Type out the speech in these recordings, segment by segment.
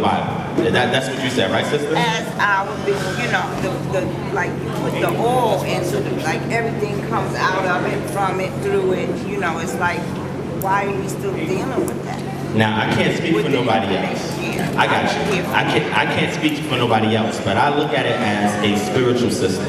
Bible. That's what you said, right, sister? As our, like you put the oil into the, like everything comes out of it, from it, through it, it's like, why are we still dealing with that? Now, I can't speak for nobody else. I got you. I can't speak for nobody else, but I look at it as a spiritual system.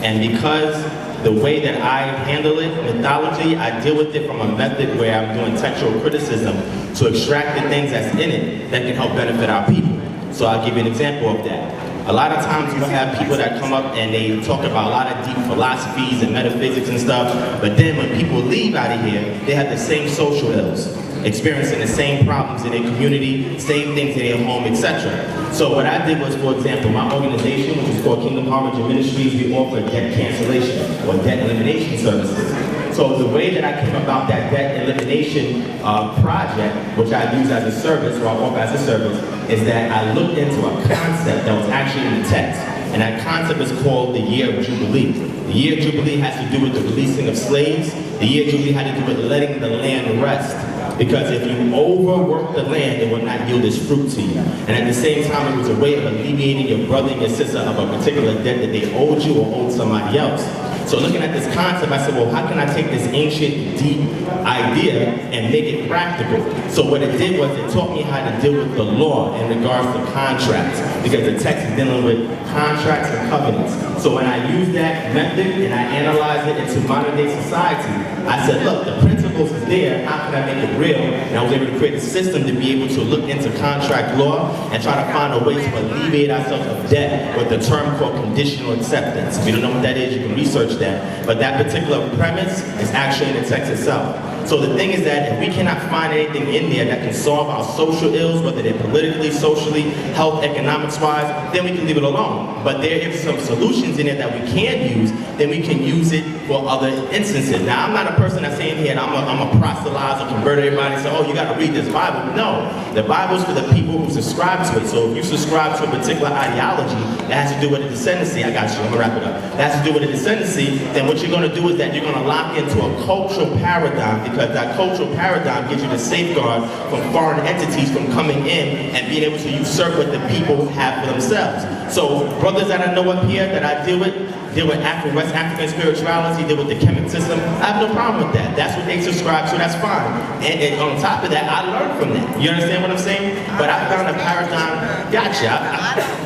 And because the way that I handle it, mythology, I deal with it from a method where I'm doing textual criticism to extract the things that's in it that can help benefit our people. So I'll give you an example of that. A lot of times you'll have people that come up and they talk about a lot of deep philosophies and metaphysics and stuff, but then when people leave out of here, they have the same social ills, experiencing the same problems in their community, same things in their home, etc. So what I did was, for example, my organization, which is called Kingdom Harmony Ministries, we offer debt cancellation or debt elimination services. So the way that I came about that debt elimination project, which I use as a service, or I offer as a service, is that I looked into a concept that was actually in the text. And that concept is called the Year of Jubilee. The Year of Jubilee has to do with the releasing of slaves. The Year of Jubilee had to do with letting the land rest. Because if you overwork the land, it will not yield its fruit to you. And at the same time, it was a way of alleviating your brother and your sister of a particular debt that they owed you or owed somebody else. So looking at this concept, I said, well, how can I take this ancient, deep idea and make it practical? So what it did was it taught me how to deal with the law in regards to contracts, because the text is dealing with contracts and covenants. So when I use that method and I analyze it into modern day society, I said, look, the principles is there, how can I make it real? And I was able to create a system to be able to look into contract law and try to find a way to alleviate ourselves of debt with the term called conditional acceptance. If you don't know what that is, you can research that. But that particular premise is actually in the text itself. So the thing is that if we cannot find anything in there that can solve our social ills, whether they're politically, socially, health, economics-wise, then we can leave it alone. But there is some solutions in there that we can use, then we can use it for other instances. Now, I'm not a person that's saying here, and I'm a proselyte or convert everybody and say, oh, you got to read this Bible. No, the Bible's for the people who subscribe to it. So if you subscribe to a particular ideology that has to do with a descendancy, I got you, I'm going to wrap it up. That has to do with a descendancy, then what you're going to do is that you're going to lock into a cultural paradigm, because that cultural paradigm gives you the safeguard from foreign entities from coming in and being able to usurp what the people have for themselves. So brothers that I know up here that I deal with West African spirituality, deal with the Kemetic system. I have no problem with that. That's what they subscribe to, that's fine. And on top of that, I learned from that. You understand what I'm saying? But I found a paradigm, gotcha.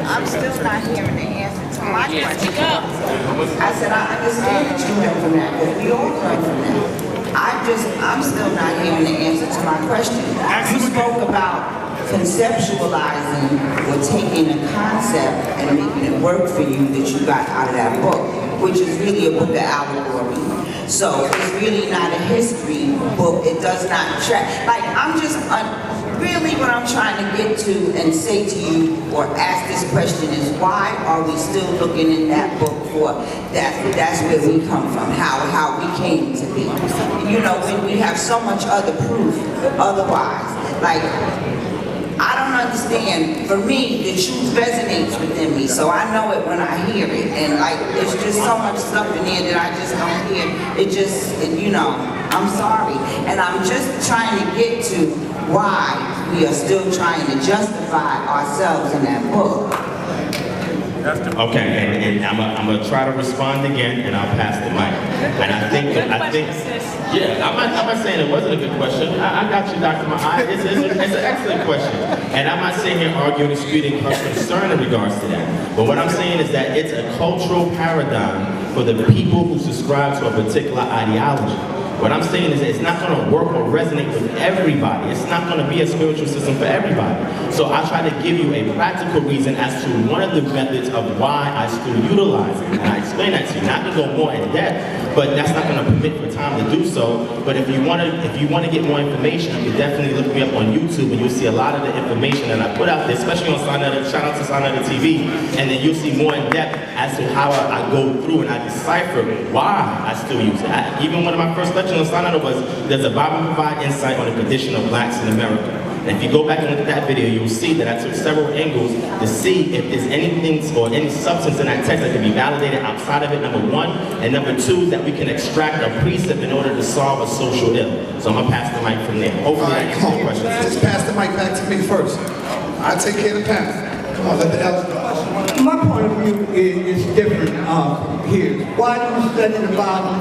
I'm still not hearing the answer to my question. I said, I understand that you learned from that, because we all learned from that. I'm still not hearing the answer to my question. You spoke about conceptualizing or taking a concept and making it work for you that you got out of that book, which is really a book of allegory. So it's really not a history book. It does not track. Like, I'm just, really what I'm trying to get to and say to you or ask this question is, why are we still looking in that book for that's where we come from, how we came to be. When we have so much other proof otherwise. Like, I don't understand. For me, the truth resonates within me, so I know it when I hear it. And like, there's just so much stuff in there that I just don't hear. I'm sorry. And I'm just trying to get to why we are still trying to justify ourselves in that book. Okay, and I'm gonna try to respond again, and I'll pass the mic. And I think, yeah, I'm not saying it wasn't a good question. I got you, Dr. Mahai. It's an excellent question. And I'm not saying here arguing and disputing her concern in regards to that. But what I'm saying is that it's a cultural paradigm for the people who subscribe to a particular ideology. What I'm saying is that it's not going to work or resonate with everybody. It's not going to be a spiritual system for everybody. So I try to give you a practical reason as to one of the methods of why I still utilize it. And I explain that to you, not to go more in depth, but that's not going to permit for time to do so. But if you want to get more information, you can definitely look me up on YouTube, and you'll see a lot of the information that I put out there, especially on shout out to Sinetta TV, and then you'll see more in depth as to how I go through and I decipher why I still use it. Even one of my first lectures on Sinetta was, does the Bible provide insight on the condition of blacks in America? And if you go back and look at that video, you'll see that I took several angles to see if there's anything or any substance in that text that can be validated outside of it, number one. And number two, that we can extract a precept in order to solve a social ill. So I'm going to pass the mic from there. Hopefully that answers your question. Just pass the mic back to me first. I take care of the panel. Come on, let the elders go. My point of view is different here. Why do we study the Bible?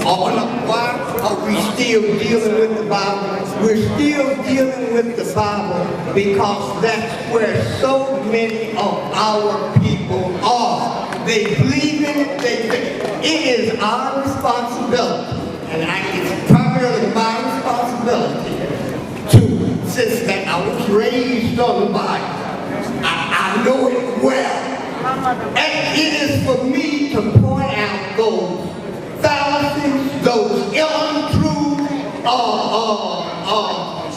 Why are we still dealing with the Bible? We're still dealing with the Bible because that's where so many of our people are. They believe in it, it is our responsibility, and it's primarily my responsibility to, since that I was raised on the Bible, I know it well. And it is for me to point out those fallacies, those untruths.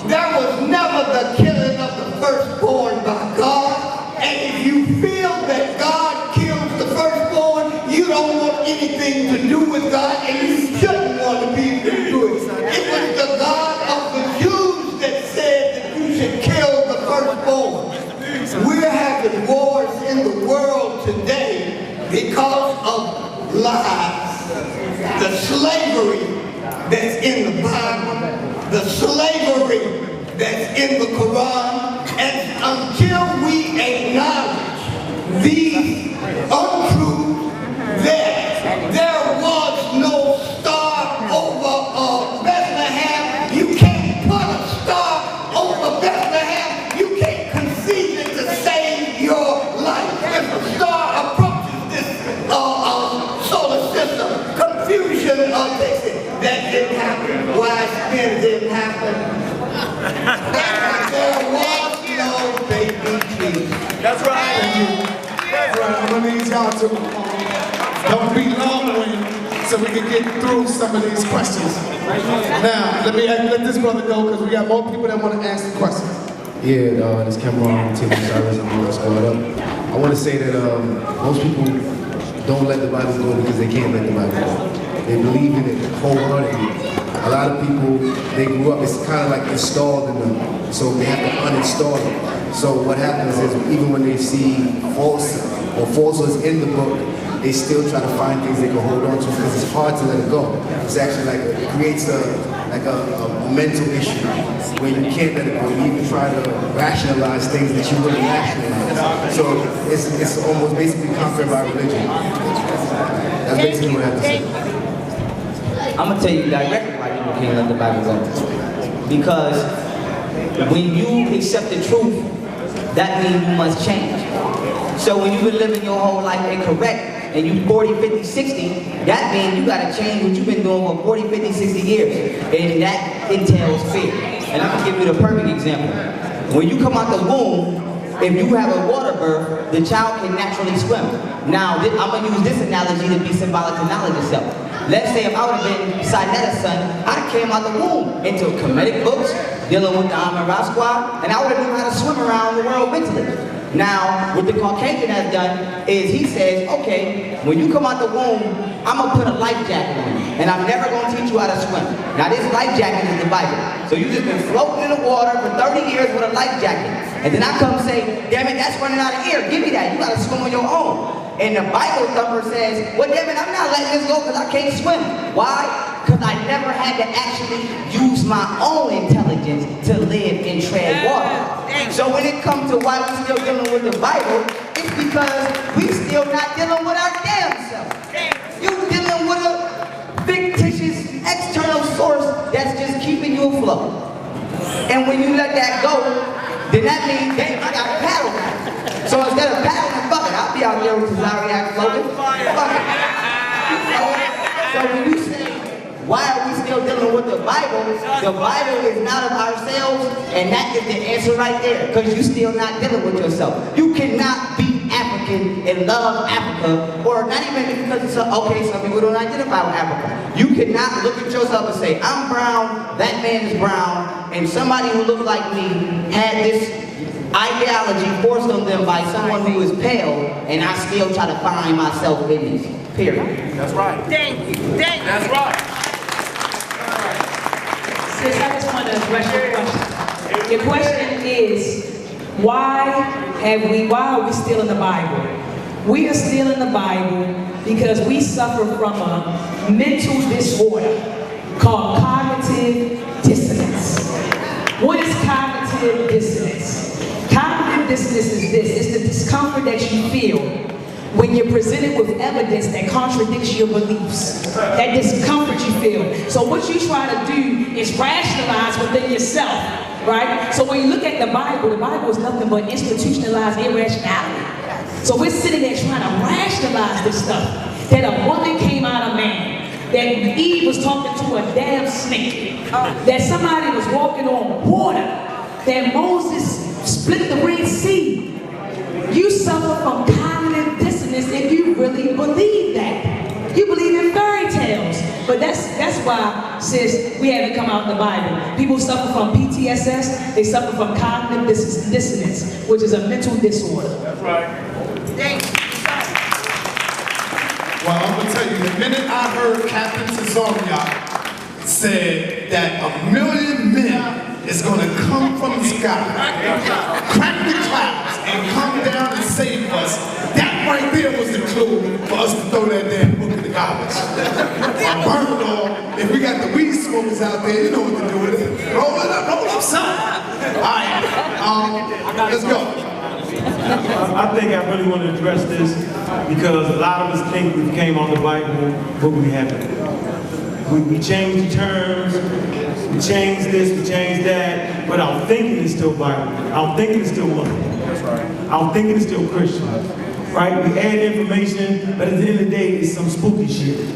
There was never the killing of the firstborn by God. And if you feel that God kills the firstborn, you don't want anything to do with God, and you shouldn't want to be able to do it. It was the God of the Jews that said that you should kill the firstborn. We're having wars in the world today because of lies. The slavery that's in the Bible, the slavery that's in the Quran, and until we acknowledge these untruths, there was no star over Bethlehem. You can't put a star over Bethlehem. You can't conceive it to save your life. If a star approaches this solar system, confusion takes it. That didn't happen. Wise men didn't happen. There was no baby Jesus. That's right. That's right. I'm gonna need y'all to don't be long-winded so we can get through some of these questions. Now, let this brother go because we got more people that want to ask the questions. Yeah, this Cameron, Tim Cyrus, I'm going to squad up. I want to say that most people don't let the Bible go because they can't let the Bible go. They believe in it wholeheartedly. A lot of people, they grew up, it's kind of like installed in them, so they have to uninstall it. So what happens is, even when they see falsehoods in the book, they still try to find things they can hold on to because it's hard to let it go. It's actually like, it creates a mental issue where you can't let it go. You even try to rationalize things that you wouldn't rationalize. So it's almost basically conquered by religion. That's basically what I have to say. I'm going to tell you directly why people can't let the Bible go. Because when you accept the truth, that means you must change. So when you've been living your whole life incorrect, and you 40, 50, 60, that means you got to change what you've been doing for 40, 50, 60 years. And that entails fear. And I'm going to give you the perfect example. When you come out the womb, if you have a water birth, the child can naturally swim. Now, I'm going to use this analogy to be symbolic to knowledge itself. Let's say if I would have been Sinetta's son, I'd have came out the womb into Kemetic books, dealing with the Armageddon squad, and I would have known how to swim around the world mentally. Now, what the Caucasian has done is he says, okay, when you come out the womb, I'm going to put a life jacket on you, and I'm never going to teach you how to swim. Now, this life jacket is the Bible. So you've just been floating in the water for 30 years with a life jacket. And then I come say, damn it, that's running out of air. Give me that. You got to swim on your own. And the Bible thumper says, well, damn it, I'm not letting this go because I can't swim. Why? Because I never had to actually use my own intelligence to live and tread water. So when it comes to why we're still dealing with the Bible, it's because we still not dealing with our damn self. You're dealing with a fictitious external source that's just keeping you afloat. And when you let that go, then that means, damn, I got to paddle now. So instead of paddling, fuck it, I'll be out there with the Zariac floating. Fuck it. So when you say, why are we still dealing with the Bible is not of ourselves, and that is the answer right there, because you're still not dealing with yourself. You cannot be African and love Africa, or not even because it's okay, some people don't identify with Africa. You cannot look at yourself and say, I'm brown, that man is brown, and somebody who looked like me had this ideology forced on them by someone who is pale, and I still try to find myself in this, period. That's right. Thank you. Thank you. That's right. Sis, I just want to address your question. Your question is, why are we still in the Bible? We are still in the Bible because we suffer from a mental disorder called cognitive dissonance. What is cognitive dissonance? Cognitive cognitive dissonance is this. It's the discomfort that you feel when you're presented with evidence that contradicts your beliefs. That discomfort you feel. So what you try to do is rationalize within yourself, right? So when you look at the Bible is nothing but institutionalized irrationality. So we're sitting there trying to rationalize this stuff. That a woman came out of man. That Eve was talking to a damn snake. That somebody was walking on water. That Moses split the Red Sea. You suffer from cognitive dissonance if you really believe that. You believe in fairy tales. But that's why, sis, we haven't come out in the Bible. People suffer from PTSS. They suffer from cognitive dissonance, which is a mental disorder. That's right. Well, I'm going to tell you, the minute I heard Captain Cesario said that 1 million men is going to come from the sky, crack the clouds, and come down and save us, that right there was the clue for us to throw that damn book in the garbage. I burned it all. If we got the weed smokers out there, you know what to do with it. Roll it up, son. All right, let's go. I think I really want to address this because a lot of us think we came on the Bible, but we haven't. We changed the terms, we changed this, we changed that, but our thinking is still Bible. Our thinking is still Muslim. That's right. Our thinking is still Christian. Right? We add information, but at the end of the day, it's some spooky shit.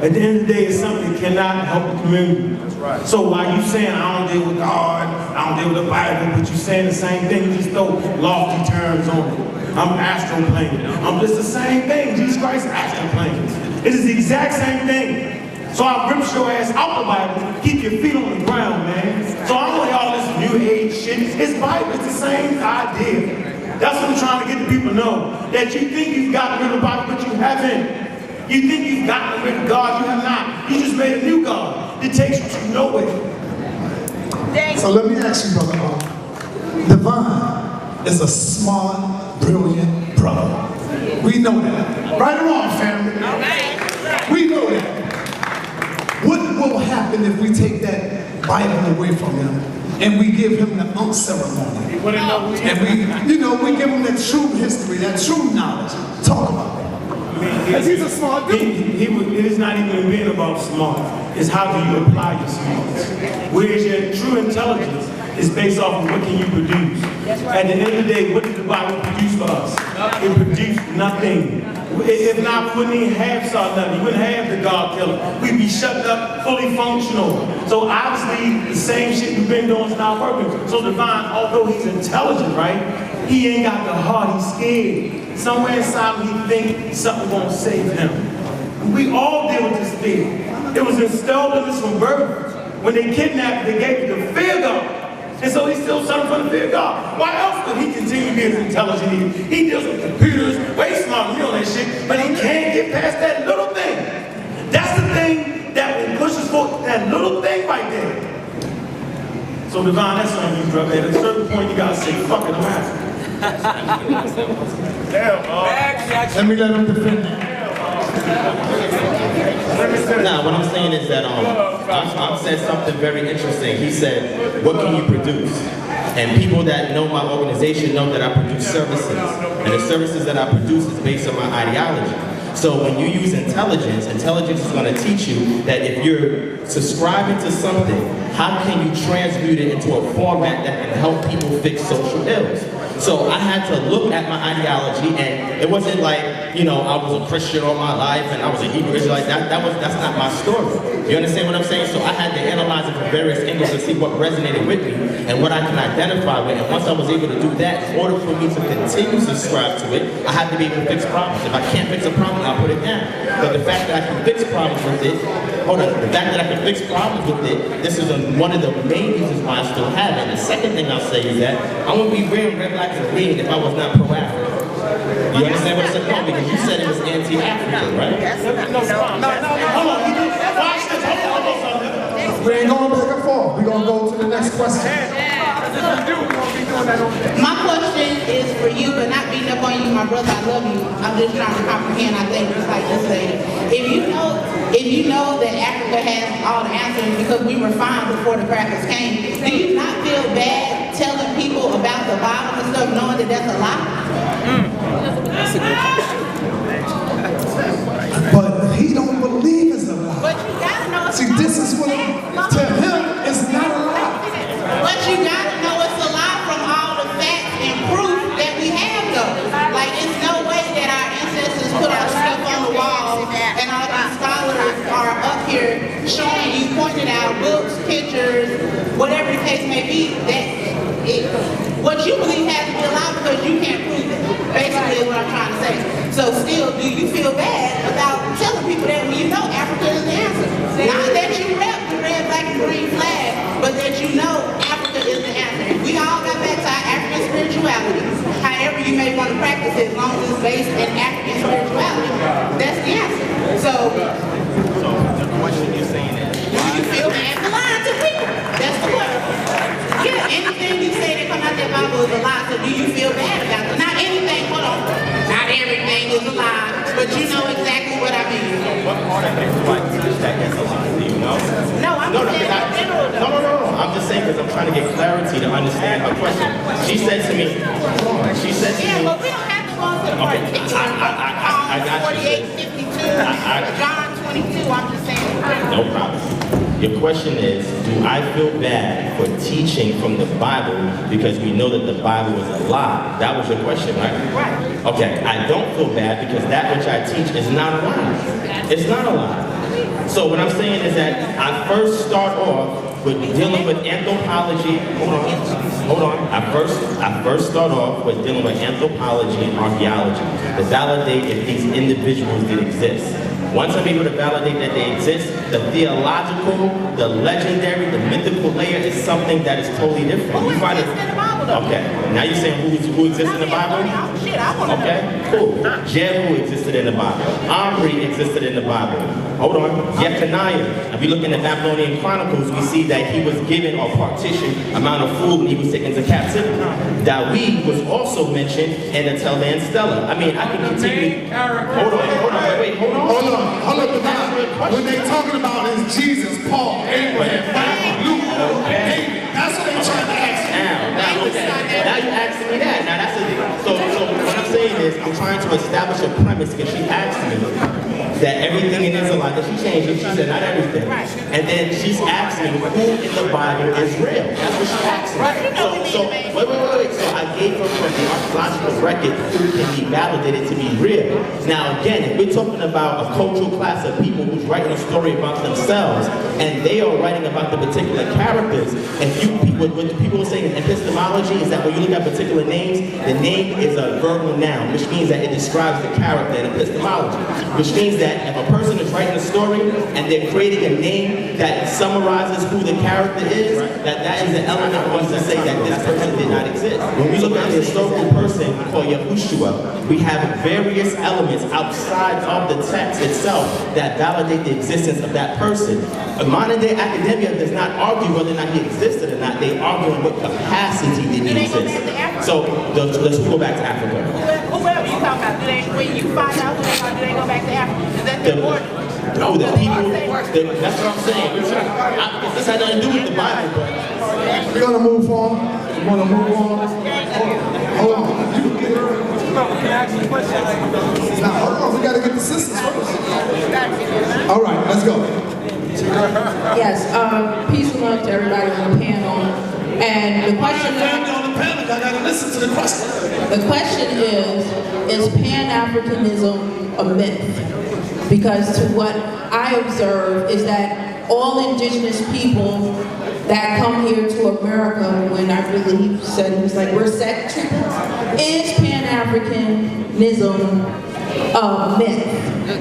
At the end of the day, it's something that cannot help the community. That's right. So while you saying, I don't deal with God, I don't deal with the Bible, but you saying the same thing, you just throw lofty terms on it. I'm astroplaning. I'm just the same thing. Jesus Christ astroplanes. It is the exact same thing. So I ripped your ass out the Bible, keep your feet on the ground, man. So I don't want all this new age shit. It's Bible, it's the same idea. That's what I'm trying to get the people to know. That you think you've gotten rid of the Bible, but you haven't. You think you've gotten rid of God, you have not. You just made a new God. It takes you to nowhere. So let me ask you, brother. Divine is a smart, brilliant brother. We know that. Right or wrong, family? We know that. What will happen if we take that Bible away from him and we give him the ceremony? And we give him that true history, that true knowledge. Talk about it. Because he's a smart dude. It is not even being about smart. It's how do you apply your smarts. Whereas your true intelligence is based off of what can you produce. At the end of the day, what did the Bible produce for us? It produced nothing. If not, we wouldn't even have saw nothing. We wouldn't have the God killer. We'd be shut up, fully functional. So obviously, the same shit we've been doing is not working. So Divine, although he's intelligent, right? He ain't got the heart, he's scared. Somewhere inside him, he thinks something won't save him. We all deal with this fear. It was instilled in us from birth. When they kidnapped, they gave it to fear God. And so he's still suffering from the fear of God. Why else would he continue to be as intelligent? He deals with computers, way smarter, you know that shit, but he can't get past that little thing. That's the thing that will push us forward, that little thing right there. So Divine, that's on you, brother. At a certain point, you gotta say, fuck it, I'm asking. Let me let him defend it. Nah, what I'm saying is that I said something very interesting. He said, what can you produce? And people that know my organization know that I produce services. And the services that I produce is based on my ideology. So when you use intelligence is going to teach you that if you're subscribing to something, how can you transmute it into a format that can help people fix social ills? So I had to look at my ideology, and it wasn't like, you know, I was a Christian all my life and I was a Hebrew Israelite. That's not my story. You understand what I'm saying? So I had to analyze it from various angles to see what resonated with me and what I can identify with. And once I was able to do that, in order for me to continue to subscribe to it, I had to be able to fix problems. If I can't fix a problem, I'll put it down. But the fact that I can fix problems with it, the fact that I can fix problems with it, this is one of the main reasons why I still have it. The second thing I'll say is that I wouldn't be wearing red, black, and green if I was not pro-African. You understand what I'm saying? No, because you said it was anti-African, right? No, hold on. Watch this. Hold on. We ain't going back and forth. We're going to go to the next question. My question is for you, but not beating up on you, my brother. I love you. I'm just trying to comprehend. I think just like you say, if you know that Africa has all the answers because we were fine before the crackers came, do you not feel bad telling people people about the Bible and stuff knowing that that's a lie? That's a good question. But he don't believe it's a lie. But you gotta know it's See, this is what, to him, it's not a lie. But you gotta know it's a lie from all the facts and proof that we have though. Like it's no way that our ancestors put our stuff on the wall and all these scholars are up here showing you, pointing out books, pictures, whatever the case may be, what you believe has to be a lie because you can't prove it. Basically is what I'm trying to say. So still, do you feel bad about telling people that when you know Africa is the answer? Not that you rep the red, black, and green flag, but that you know Africa is the answer. We all got back to our African spirituality. However you may want to practice it, as long as it's based in African spirituality, that's the answer. So the question you're saying is, do you feel bad for lying to people? That's the question. Yeah, anything you say that come out that Bible is a lie, so do you feel bad about it? Not anything, hold on. Not everything is a lie, but you know exactly what I mean. what part of it is that gets a lie? Do you know? No, I'm just saying in general though. No. I'm just saying because I'm trying to get clarity to understand her question. She said to me, Yeah, but we don't have to go into the particulars. I got you. 48, 52, John 22, I'm just saying. No problem. Your question is, do I feel bad for teaching from the Bible because we know that the Bible is a lie? That was your question, right? Right. Okay, I don't feel bad because that which I teach is not a lie. It's not a lie. So what I'm saying is that I first start off with dealing with anthropology. Hold on. I first start off with dealing with anthropology and archaeology to validate if these individuals did exist. Once I'm able to validate that they exist, the theological, the legendary, the mythical layer is something that is totally different. Who exists in the Bible though? Okay, now you're saying who exists in the Bible? Shit, I want to know. Okay, cool. Jehu existed in the Bible. Omri existed in the Bible. Hold on. Jeconiah. If you look in the Babylonian Chronicles, we see that he was given or partitioned amount of food when he was taken to captivity. Dawid was also mentioned in the Tel Dan Stella. I mean, I can continue. Hold on. Wait, hold on. Hold up. When they talking about is Jesus, Paul, Abraham, Luke, David. That's what they trying to ask. Now you're asking me that. Now that's a, so what I'm saying is I'm trying to establish a premise because she asked me that everything in Israel, that she changed it, she said not everything. And then she's asking who in the Bible is real. That's what she asked me. So wait. So I gave her from the archaeological record who can be validated to be real. Now again, if we're talking about a cultural class of people who's writing a story about themselves and they are writing about the particular characters, and what the people are saying in epistemology is that when you look at particular names, the name is a verbal noun, which means that it describes the character in epistemology, which means that if a person is writing a story and they're creating a name that summarizes who the character is, that is the element for us to say that this person did not exist. When we look at a historical person called Yahushua, we have various elements outside of the text itself that validate the existence of that person. Modern day academia does not argue whether or not he existed or not. They argue in what capacity did he exist. So let's go back to Africa. Whoever you talking about, when you find out who they are, do they go back to Africa? Is that the order? No, the people, that's what I'm saying. This had nothing to do with the Bible, but We're gonna move on. We wanna move on. Hold on. Now, hold on. We gotta get the sisters first. All right, let's go. Yes, peace and love to everybody on the panel. And the question Family on the panel, I gotta listen to the question. The question is Pan-Africanism a myth? Because to what I observe is that all indigenous people that come here to America, when I believe said it was like we're set is Pan-Africanism a myth?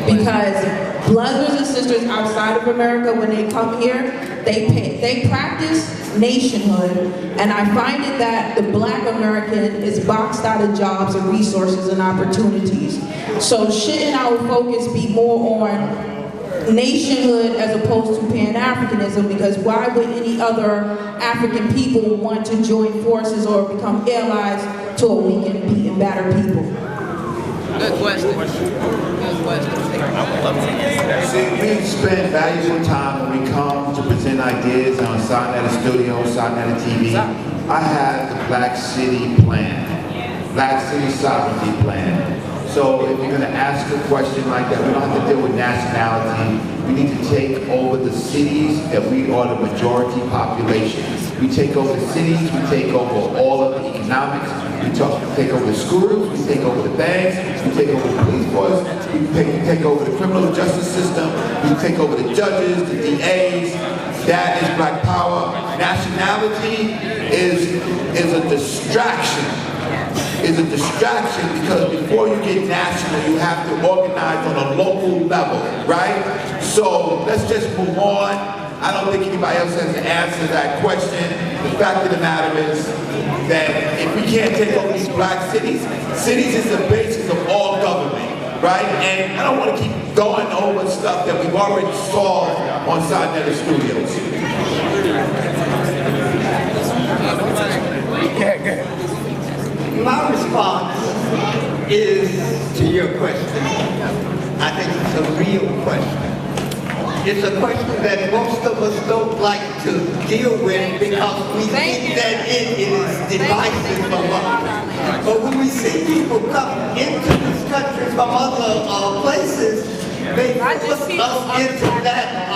Because brothers and sisters outside of America, when they come here, they practice nationhood, and I find it that the Black American is boxed out of jobs and resources and opportunities. So shouldn't our focus be more on nationhood as opposed to Pan-Africanism? Because why would any other African people want to join forces or become allies to a weak and beaten, battered people? Good question. Good question. See, we spend valuable time when we come to present ideas on Side at a Studio, Side at a TV. I have the Black City Plan, Black City Sovereignty Plan. So if you're going to ask a question like that, we don't have to deal with nationality. We need to take over the cities that we are the majority population. We take over the cities, we take over all of the economics, we take over the schools, we take over the banks, we take over the police force, we take over the criminal justice system, we take over the judges, the DAs. That is Black power. Nationality is a distraction. Is a distraction because before you get national, you have to organize on a local level, right? So let's just move on. I don't think anybody else has to answer that question. The fact of the matter is that if we can't take over these black cities, cities is the basis of all government, right? And I don't want to keep going over stuff that we've already solved on Side Netter Studios. My response is to your question. I think it's a real question. It's a question that most of us don't like to deal with because we think that it is divisive among us. But when we see people come into this country from other places, they put us into that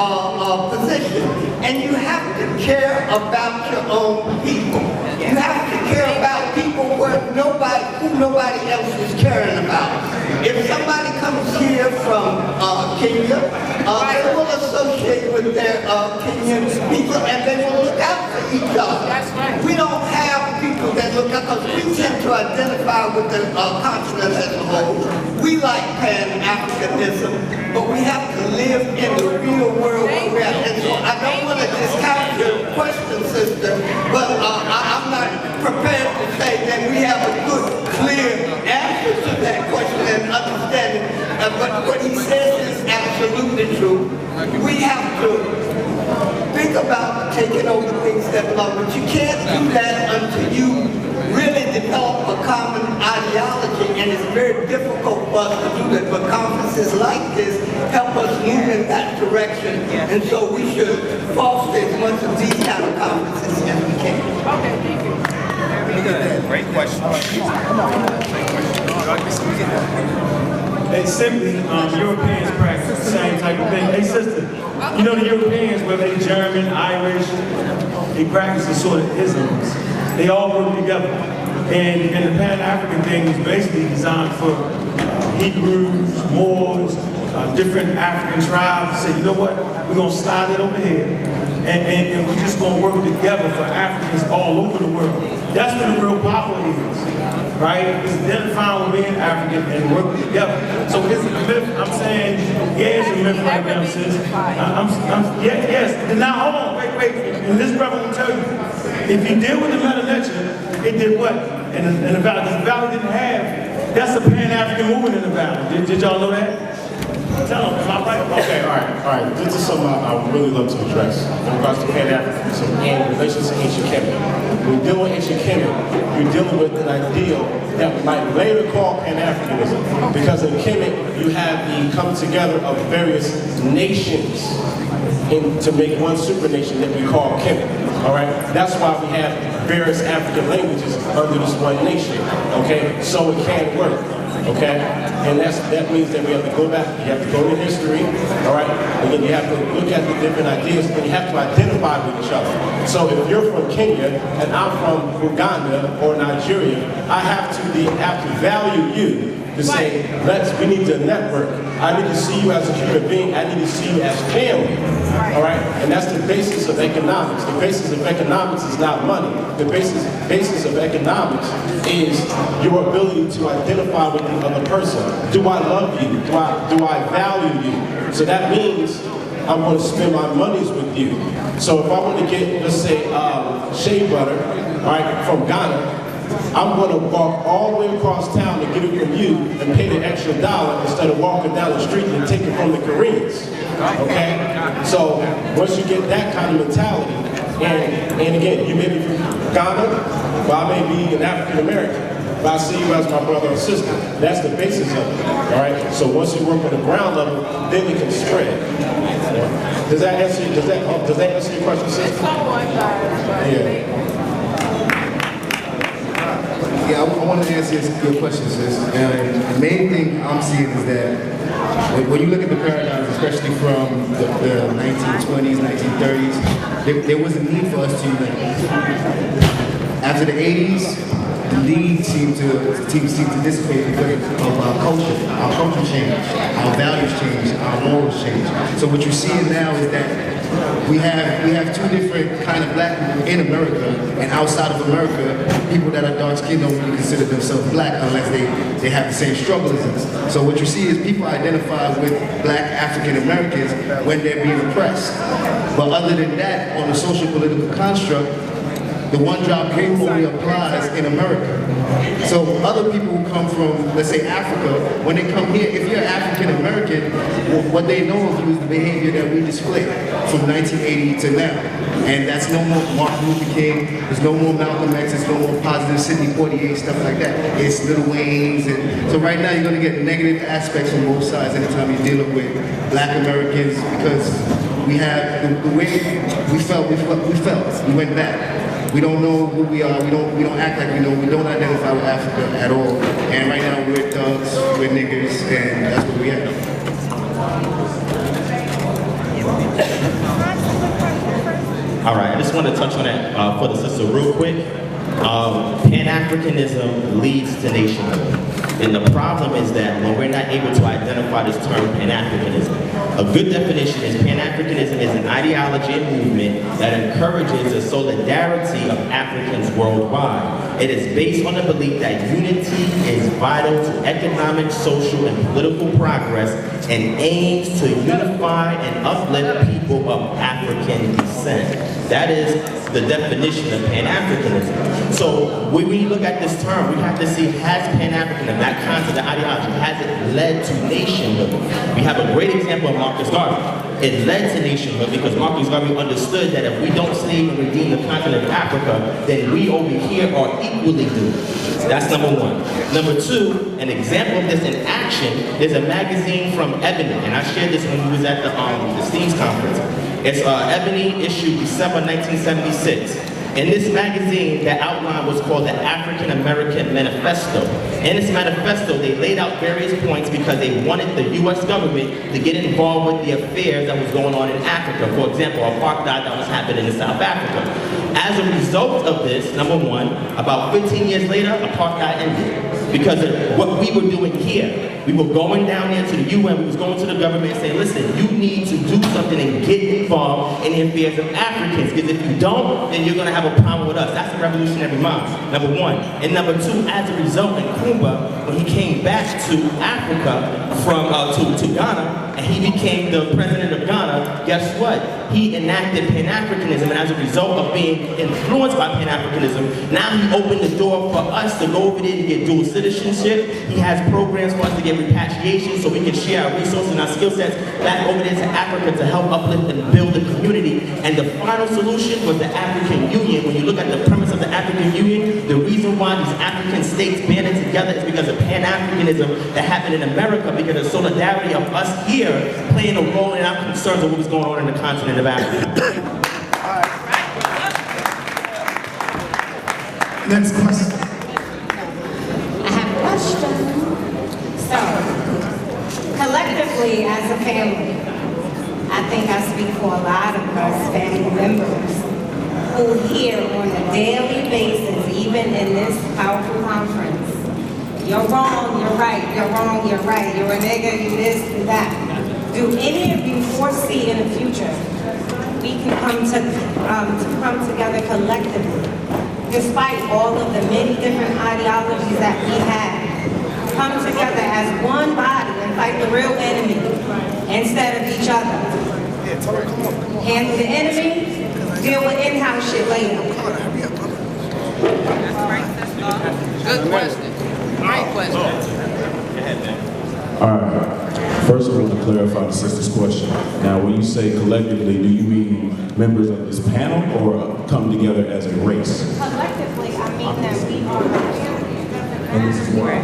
position. And you have to care about your own people. You have to care about people who nobody else is caring about. If somebody comes here from Kenya, they will associate with their Kenyan people and they will look out for each other. That's right. We don't have people that look out because we tend to identify with the continent as a whole. We like Pan-Africanism, but we have to live in the real world where we're at. And so I don't want to discount your question, sister, but I'm not prepared to say that we have a good, clear answer to that question and understanding. But what he says is absolutely true. We have to think about taking over things that belong, but you can't do that until you really develop a common ideology, and it's very difficult for us to do that. But conferences like this help us move in that direction, and so we should foster as much of these kind of conferences as we can. Okay, thank you. Very good. Great question. They simply, Europeans practice the same type of thing. Hey sister, you know the Europeans, whether they German, Irish, they practice the sort of isms. They all work together. And the Pan-African thing is basically designed for Hebrews, Moors, different African tribes. Say, you know what, we're going to slide it over here. And we're just going to work together for Africans all over the world. That's where the real power is, right? It's identifying with being African and working together. So is it a myth? I'm saying, yeah, it's a myth right now, sis. Yes. And now, hold on, wait. And this brother will tell you, if you deal with the meta lecture, it did what? And the valley didn't have, that's the Pan-African movement in the valley. Did y'all know that? Tell them, am I right? Okay, all right. This is something I would really love to address in regards to Pan-Africanism and in relation to ancient Kemetic. When we deal with ancient Kemetic, you're dealing with an ideal that we might later call Pan-Africanism. Because in Kemetic, you have the coming together of various nations to make one supernation that we call Kemetic. All right? That's why we have various African languages under this one nation. Okay? So it can work. Okay? And that means that we have to go back, you have to go to history, all right? And then you have to look at the different ideas, and you have to identify with each other. So if you're from Kenya, and I'm from Uganda or Nigeria, I have to value you to say, we need to network. I need to see you as a human being, I need to see you as family. All right? And that's the basis of economics. The basis of economics is not money. The basis of economics is your ability to identify with the other person. Do I love you? Do I value you? So that means I'm going to spend my monies with you. So if I want to get, let's say, shea butter, all right, from Ghana, I'm going to walk all the way across town to get it from you and pay the extra $1 instead of walking down the street and taking it from the Koreans. Okay? So once you get that kind of mentality, and again, you may be from Ghana, but I may be an African American. but I see you as my brother or sister. That's the basis of it, all right? So once you work on the ground level, then we can spread. Does that answer your question, sister? Yeah. Yeah, I want to answer your question, sis. And the main thing I'm seeing is that when you look at the paradigms, especially from the 1920s, 1930s, there was a need for us to unite. After the 80s, the need seemed to dissipate because of our culture. Our culture changed, our values changed, our morals changed. So what you're seeing now is that we have two different kind of black people in America, and outside of America, people that are dark skinned don't really consider themselves black unless they have the same struggle as us. So what you see is people identify with black African Americans when they're being oppressed. But other than that, on the social political construct, the one-drop rule only applies in America. So other people who come from, let's say, Africa, when they come here, if you're African American, what they know of you is the behavior that we display from 1980 to now. And that's no more Martin Luther King, there's no more Malcolm X, there's no more positive Sidney Poitier, stuff like that. It's Lil Wayne's. And so right now you're going to get negative aspects from both sides anytime you're dealing with black Americans, because we have the way we felt, we went back. We don't know who we are. We don't act like we know. We don't identify with Africa at all. And right now we're thugs, we're niggas, and that's what we have. All right, I just want to touch on that for the sister real quick. Pan-Africanism leads to nationhood. And the problem is that when we're not able to identify this term Pan-Africanism, a good definition is Pan-Africanism is an ideology and movement that encourages the solidarity of Africans worldwide. It is based on the belief that unity is vital to economic, social, and political progress and aims to unify and uplift people of African descent. That is the definition of Pan-Africanism. So when we look at this term, we have to see, has Pan-Africanism, that concept, that ideology, has it led to nationhood? We have a great example of Marcus Garvey. It led to nationhood because Marcus Garvey understood that if we don't save and redeem the continent of Africa, then we over here are equally doomed. That's number one. Number two, an example of this in action, there's a magazine from Ebony, and I shared this when we was at the Steams conference. It's Ebony, issue December 1976. In this magazine, the outline was called the African American Manifesto. In this manifesto, they laid out various points because they wanted the U.S. government to get involved with the affairs that was going on in Africa. For example, apartheid that was happening in South Africa. As a result of this, number one, about 15 years later, apartheid ended. Because of what we were doing here. We were going down there to the UN, we was going to the government and saying, listen, you need to do something and get involved in the affairs of Africans, because if you don't, then you're going to have a problem with us. That's a revolutionary mind, number one. And number two, as a result, Nkrumah, when he came back to Africa from to Ghana, and he became the president of Ghana, guess what? He enacted Pan-Africanism, and as a result of being influenced by Pan-Africanism, now he opened the door for us to go over there to get dual citizenship. He has programs for us to get repatriation so we can share our resources and our skill sets back over there to Africa to help uplift and build the community. And the final solution was the African Union. When you look at the premise of the African Union, the reason why these African states banded together is because of Pan-Africanism that happened in America, because of solidarity of us here playing a role in our concerns of what was going on in the continent of Africa. Next question. I have a question. So, collectively as a family, I think I speak for a lot of us family members who hear on a daily basis, even in this powerful conference, you're wrong, you're right, you're wrong, you're right, you're a nigga, you this, you that. Do any of you foresee in the future we can come together collectively, despite all of the many different ideologies that we have, come together as one body and fight the real enemy instead of each other? Handle the enemy, deal with in-house shit later. Good question. Great question. All right. First, I want to clarify the sister's question. Now, when you say collectively, do you mean members of this panel or come together as a race? Collectively, I mean that we are and this is why.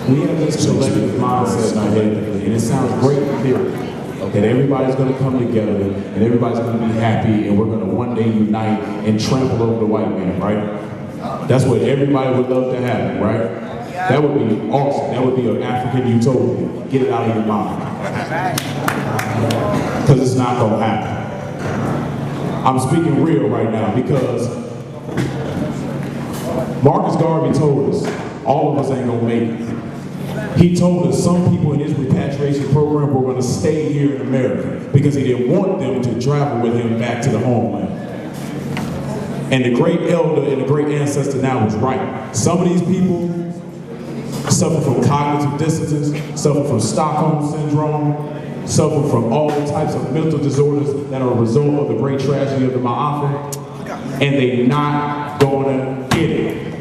We have this collective mindset collectively, and it sounds great in theory, that everybody's going to come together and everybody's going to be happy and we're going to one day unite and trample over the white man, right? That's what everybody would love to happen, right? That would be awesome. That would be an African utopia. Get it out of your mind. Because it's not going to happen. I'm speaking real right now because Marcus Garvey told us all of us ain't going to make it. He told us some people in his repatriation program were going to stay here in America because he didn't want them to travel with him back to the homeland. And the great elder and the great ancestor now was right. Some of these people suffer from cognitive dissonance, suffer from Stockholm syndrome, suffer from all types of mental disorders that are a result of the great tragedy of the Ma'afa, and they're not going to get it.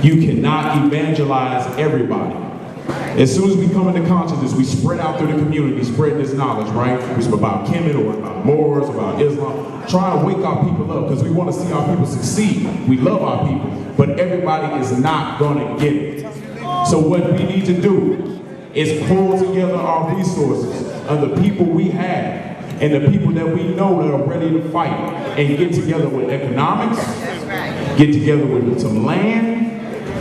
You cannot evangelize everybody. As soon as we come into consciousness, we spread out through the community, spread this knowledge, right? It's about Kemet or about Moors, about Islam. Try to wake our people up because we want to see our people succeed. We love our people, but everybody is not going to get it. So what we need to do is pull together our resources of the people we have and the people that we know that are ready to fight and get together with economics, get together with some land,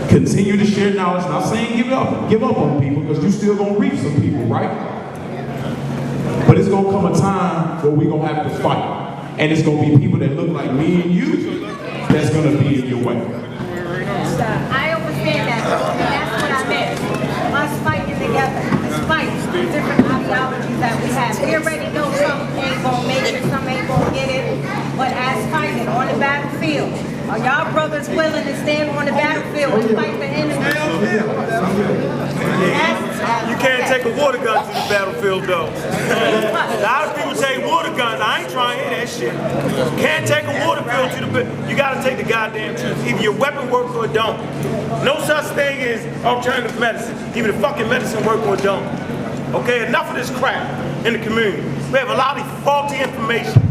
continue to share knowledge. Not saying give up on people because you're still going to reach some people, right? But it's going to come a time where we're going to have to fight. And it's going to be people that look like me and you that's going to be in your way. I understand that. That's what I meant. Us fighting together, despite the different ideologies that we have. We already know some ain't gonna make it, some ain't gonna get it. But as fighting on the battlefield, are y'all brothers willing to stand on the battlefield and fight the enemy? You can't take a water gun to the battlefield though. A lot of people take water guns. I ain't trying to hear that shit. Can't take a water field to the you gotta take the goddamn truth. Either your weapon works or it don't. No such thing as alternative medicine. Either the fucking medicine work or it don't. Okay, enough of this crap in the community. We have a lot of faulty information.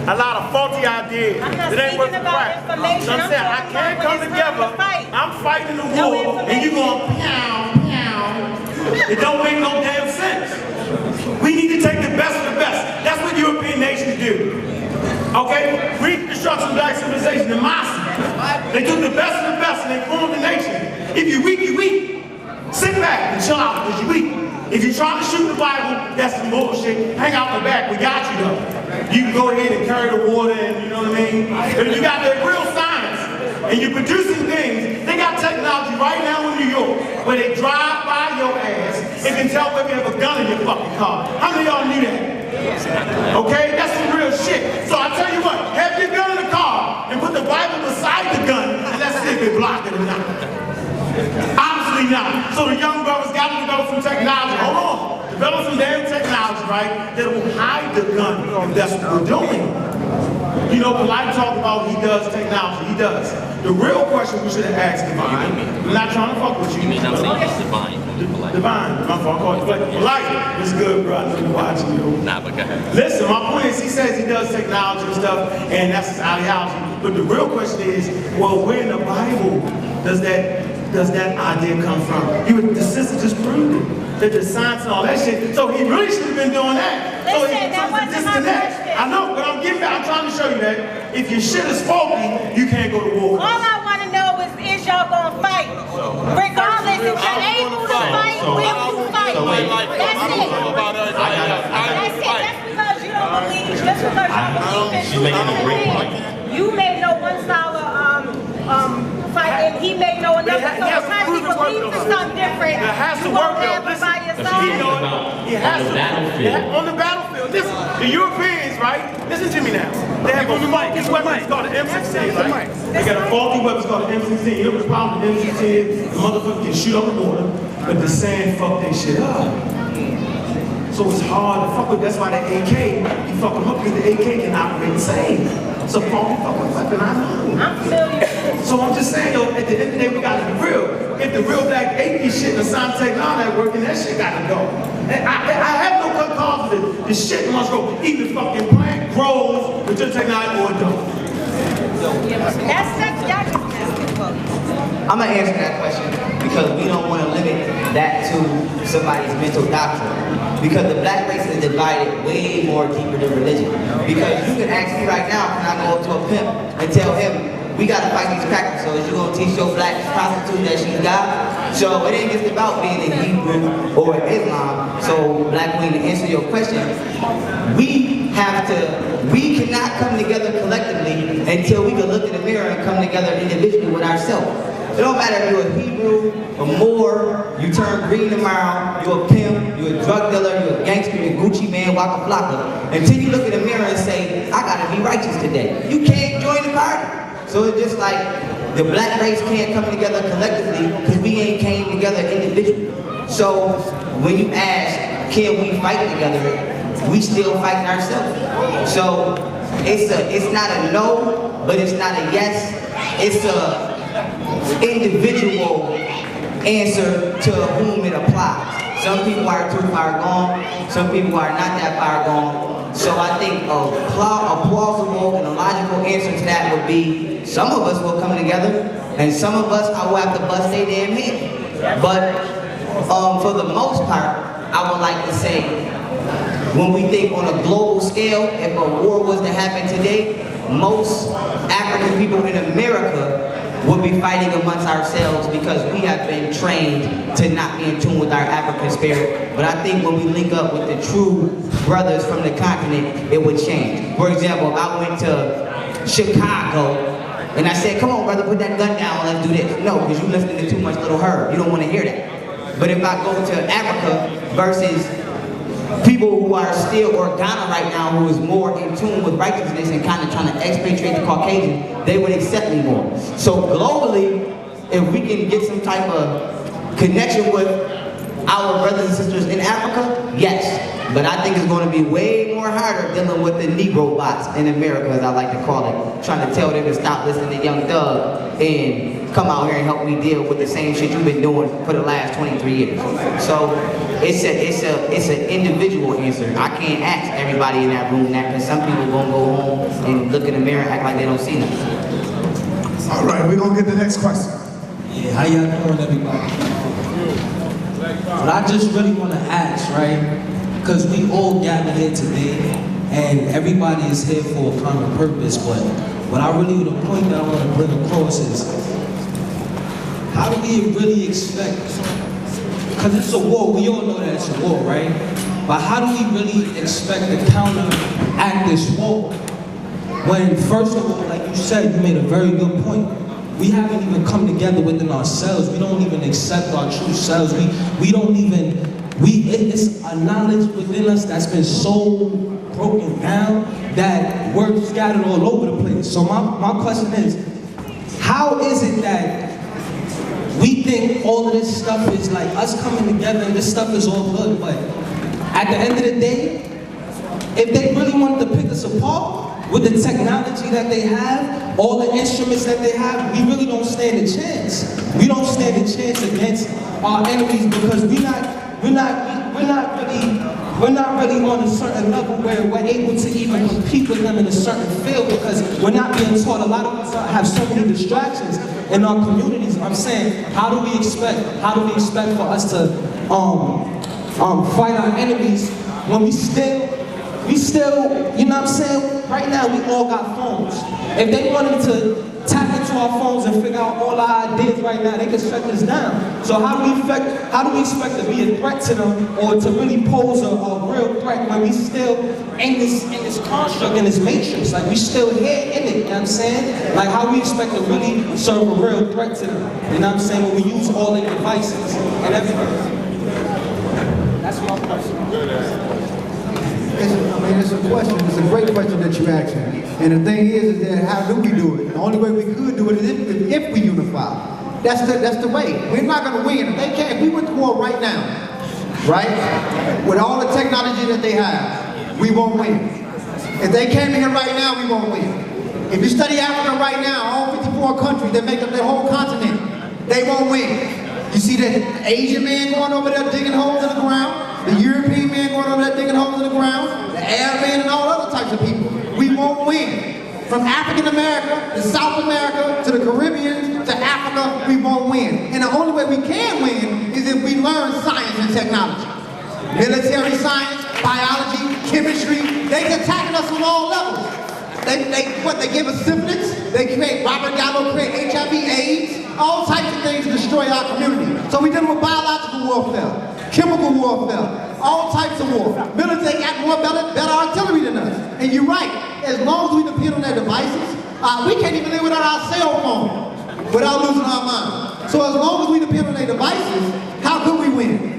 A lot of faulty ideas. It ain't worth the crap. So I'm saying I can't come together. I'm fighting the war and you going pound. It don't make no damn sense. We need to take the best of the best. That's what European nations do. Okay? Reconstruction Black civilization, the Mosque. They took the best of the best and they formed the nation. If you're weak, you're weak. Sit back and chill out because you're weak. If you're trying to shoot the Bible, that's some bullshit. Hang out the back, we got you though. You can go ahead and carry the water and you know what I mean? But if you got the real science and you're producing things, they got technology right now in New York where they drive by your ass and can tell whether you have a gun in your fucking car. How many of y'all knew that? Okay, that's some real shit. So I tell you what, have your gun in the car and put the Bible beside the gun and let's see if it blocked it or not. Obviously not. So the young brothers got to develop some technology. Hold on. Develop some damn technology, right? That will hide the gun. And that's what we're doing. You know, Polite talked about he does technology. He does. The real question we should have asked Divine. I'm not trying to fuck with you. You mean I'm saying it's Divine. Divine. My fault. I called you Polite. It's good, bro. I know you're watching. Nah, but go ahead. Listen, my point is he says he does technology and stuff, and that's his ideology. But the real question is, well, where in the Bible does that idea come from? The sister just proved it. That the science and all that shit. So he really should have been doing that. So that wasn't my question. I know, but I'm trying to show you that if your shit is faulty, you can't go to war. All I want to know is y'all gonna fight? Regardless, if you're able to fight, will you fight? That's it. That's because you don't believe. Just because you don't believe in She's making a great point. You may know one style of fight, and he may know another. So because he believes in something different, it has to you work won't have though. it by your side. It has to. On the battlefield. Listen, the Europeans, right? Listen to me now. They have a faulty weapon. It's called an M16, right? They got a faulty weapon. It's called an M16. You know what the problem with the M16 is? The motherfucker can shoot up the water, but the sand fuck that shit up. So it's hard to fuck with. That's why the AK, you fuck them up because the AK can operate the same. It's a faulty fucking weapon, I know. I'm familiar. So I'm just saying, yo, at the end of the day, we gotta be real. If the real black atheist shit and the science technology ain't working, that shit gotta go. And I have no cut cause for this. The shit must go. Either fucking plant grows with your technology or it don't. That's y'all just messing with. I'm gonna answer that question. because we don't want to limit that to somebody's mental doctrine. Because the black race is divided way more deeper than religion. Because you can ask me right now, can I go up to a pimp and tell him, we gotta fight these crackers, so is you gonna teach your black prostitute that she's God? So it ain't just about being a Hebrew or Islam. So Black Queen, to answer your question, we cannot come together collectively until we can look in the mirror and come together individually with ourselves. It don't matter if you're a Hebrew, a Moor, you turn green tomorrow, you're a pimp, you're a drug dealer, you're a gangster, you're a Gucci man, Waka Flocka. Until you look in the mirror and say, I gotta be righteous today. You can't join the party. So it's just like the black race can't come together collectively because we ain't came together individually. So when you ask, can we fight together, we still fighting ourselves. So it's not a no, but it's not a yes. It's a individual answer to whom it applies. Some people are too far gone, some people are not that far gone. So I think a plausible and a logical answer to that would be some of us will come together and some of us I will have to bust their damn head. But for the most part, I would like to say, when we think on a global scale, if a war was to happen today, most African people in America would be fighting amongst ourselves because we have been trained to not be in tune with our African spirit. But I think when we link up with the true brothers from the continent, it would change. For example, if I went to Chicago and I said, come on brother, put that gun down, let's do this. No, because you're listening to too much Little Herb. You don't want to hear that. But if I go to Africa versus people who are still, or Ghana right now, who is more in tune with righteousness and kind of trying to expatriate the Caucasian, they would accept me more. So globally, if we can get some type of connection with our brothers and sisters in Africa, yes. But I think it's going to be way more harder dealing with the Negro bots in America, as I like to call it, trying to tell them to stop listening to Young Thug and come out here and help me deal with the same shit you've been doing for the last 23 years. So it's an individual answer. I can't ask everybody in that room that, because some people gonna go home and look in the mirror and act like they don't see nothing. All right, we're gonna get the next question. Yeah, how y'all doing, everybody? But I just really want to ask, right? Because we all gathered here today, and everybody is here for a common purpose, but what I really, the point that I want to bring across is, how do we really expect, because it's a war, we all know that it's a war, right? But how do we really expect to counteract this war? When, first of all, like you said, you made a very good point. We haven't even come together within ourselves. We don't even accept our true selves. We don't even, it's a knowledge within us that's been so broken down that we're scattered all over the place. So my question is, how is it that we think all of this stuff is like us coming together and this stuff is all good, but at the end of the day, if they really wanted to pick us apart with the technology that they have, all the instruments that they have, we really don't stand a chance. We don't stand a chance against our enemies because we're not really on a certain level where we're able to even compete with them in a certain field because we're not being taught. A lot of us have so many distractions in our communities. I'm saying, how do we expect for us to fight our enemies when we still, you know what I'm saying? Right now we all got phones. If they wanted to tap into our phones and figure out all our ideas right now, they can shut us down. So how do we expect to be a threat to them or to really pose a real threat when we still in this construct, in this matrix? Like we still here in it, you know what I'm saying? Like how we expect to really serve a real threat to them, you know what I'm saying? When we use all their devices and everything. That's my question. It's a question. It's a great question that you asked me. And the thing is that how do we do it? The only way we could do it is if we unify. That's the way. We're not going to win. If they can't, if we went to war right now, right? With all the technology that they have, we won't win. If they came here right now, we won't win. If you study Africa right now, all 54 countries that make up the whole continent, they won't win. You see the Asian man going over there digging holes in the ground, the European man going over there digging holes in the ground, the Arab man and all other types of people. We won't win. from African America to South America to the Caribbean to Africa, we won't win. And the only way we can win is if we learn science and technology. Military science, biology, chemistry, they're attacking us on all levels. They give us syphilis, they create, Robert Gallo create HIV, AIDS, all types of things to destroy our community. So we dealing with biological warfare, chemical warfare, all types of war. Military got more better artillery than us. And you're right, as long as we depend on their devices, we can't even live without our cell phone without losing our mind. So as long as we depend on their devices, how could we win?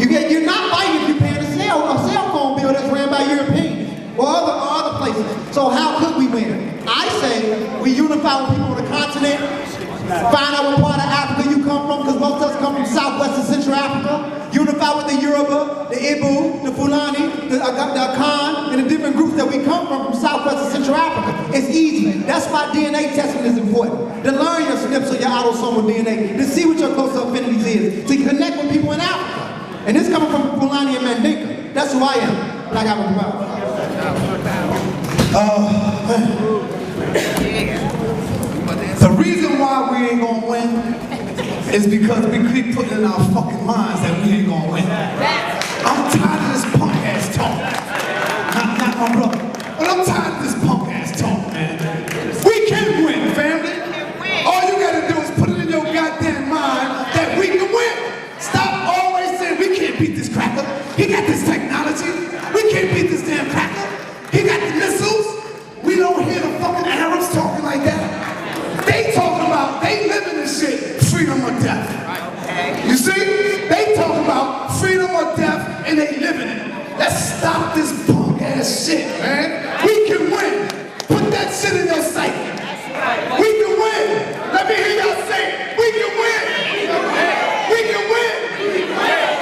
You're not fighting if you're paying a cell phone bill that's ran by Europeans or other places. So how could we win? I say we unify with people on the continent, find out what part of Africa you come from, because most of us come from Southwest and Central Africa. Unify with the Yoruba, the Ibu, the Fulani, the Akan, and the different groups that we come from Southwest and Central Africa. It's easy. That's why DNA testing is important. To learn your SNPs or your autosomal DNA, to see what your close affinities is, to connect with people in Africa. And this coming from Fulani and Mandinka. That's who I am. Black African power. The reason why we ain't gonna win is because we keep putting in our fucking minds that we ain't gonna win. I'm tired of this punk ass talk. Not my brother. But I'm tired of this punk ass talk, man. We can win, family. All you gotta do is put it in your goddamn mind that we can win. Stop always saying we can't beat this cracker. He got this technology. We can't beat this damn cracker. He got the missiles. We don't hear the fucking Arabs talking like that. They talking about, they living this shit, freedom or death. You see? They talking about freedom or death and they living it. Let's stop this punk ass shit, man. We can win. Put that shit in your psyche. We can win. Let me hear y'all say it. We can win. We can win.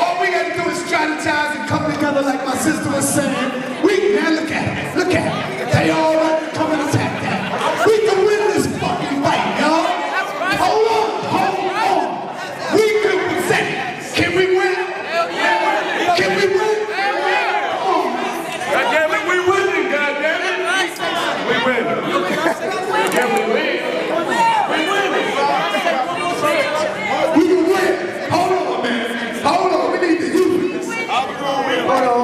All we gotta do is strategize and come together like my sister was saying. Man, look at it. Look at it. They all come and attack that. We can win this fucking fight, y'all. Hold on. We can present it. Can we win? Can we win? Goddammit, we winning, goddammit. We win. Can we win? We winning. We can win. Hold on, man. Hold on. We need to use this. Hold on.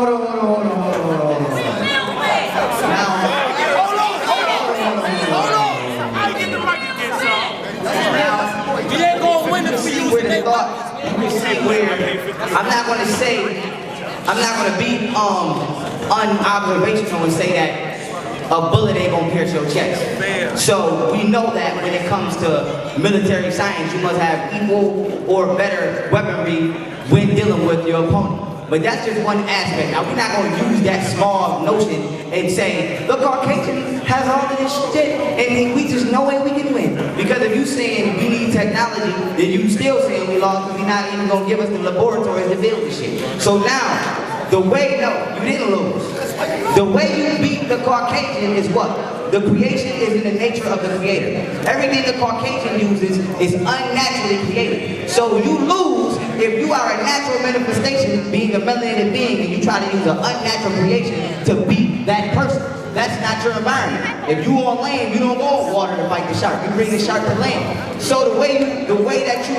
I'm not gonna be unobservational and say that a bullet ain't gonna pierce your chest. So we know that when it comes to military science, you must have equal or better weaponry when dealing with your opponent. But that's just one aspect. Now we're not gonna use that small notion and say, the Caucasian has all of this shit and we just no way we can win. Because if you saying we need technology, then you still saying we lost because you're not even gonna give us the laboratories to build the shit. So now, the way, no, you didn't lose. The way you beat the Caucasian is what? The creation is in the nature of the creator. Everything the Caucasian uses is unnaturally created. So you lose if you are a natural manifestation, being a melanated being, and you try to use an unnatural creation to beat that person. That's not your environment. If you on land, you don't go on water to fight the shark. You bring the shark to land. So the way that you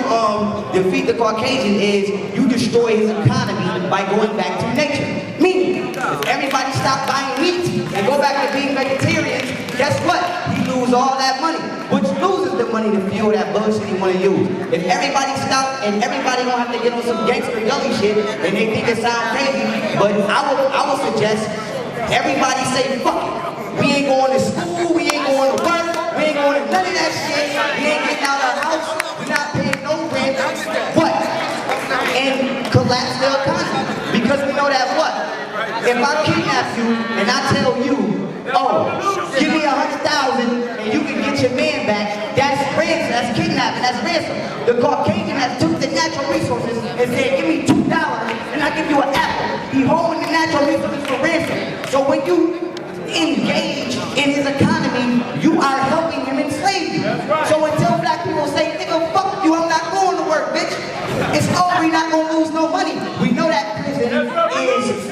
defeat the Caucasian is you destroy his economy by going back to nature. Meaning, if everybody stop buying meat and go back to being vegetarians, guess what? He lose all that money, which loses the money to fuel that bullshit he want to use. If everybody stop and everybody gonna have to get on some gangster gully shit, and they think it sounds crazy, but I would suggest everybody say fuck it. We ain't going to school, we ain't going to work, we ain't going to none of that shit. We ain't getting out of the house, we not paying no rent. What? And collapse the economy. Because we know that what? If I kidnap you and I tell you, oh, give me 100,000 and you can get your man back, that's ransom, that's kidnapping, that's ransom. The Caucasian has took the natural resources and said, give me $2 and I give you an apple. He holding the natural resources for ransom. So when you engage in his economy, you are helping him enslave you. So until black people say, nigga, fuck you, I'm not going to work, bitch. It's over, we're not going to lose no money. We know that prison is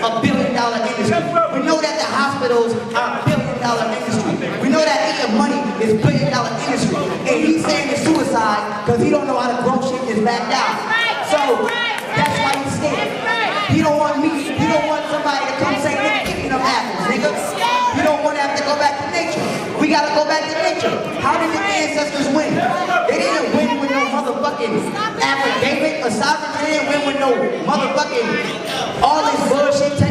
$1 billion industry. We know that the hospitals are $1 billion industry. We know that of money is billion-dollar industry. And he's saying it's suicide because he don't know how to grow shit that's back down. So that's why he's scared. He don't want me. He don't want somebody to come say, nigga, give me them apples, nigga. You don't want to have to go back to nature. We got to go back to nature. How did the ancestors win? They didn't win with no motherfucking affidavit or sovereignty. They didn't win with no motherfucking all this bullshit.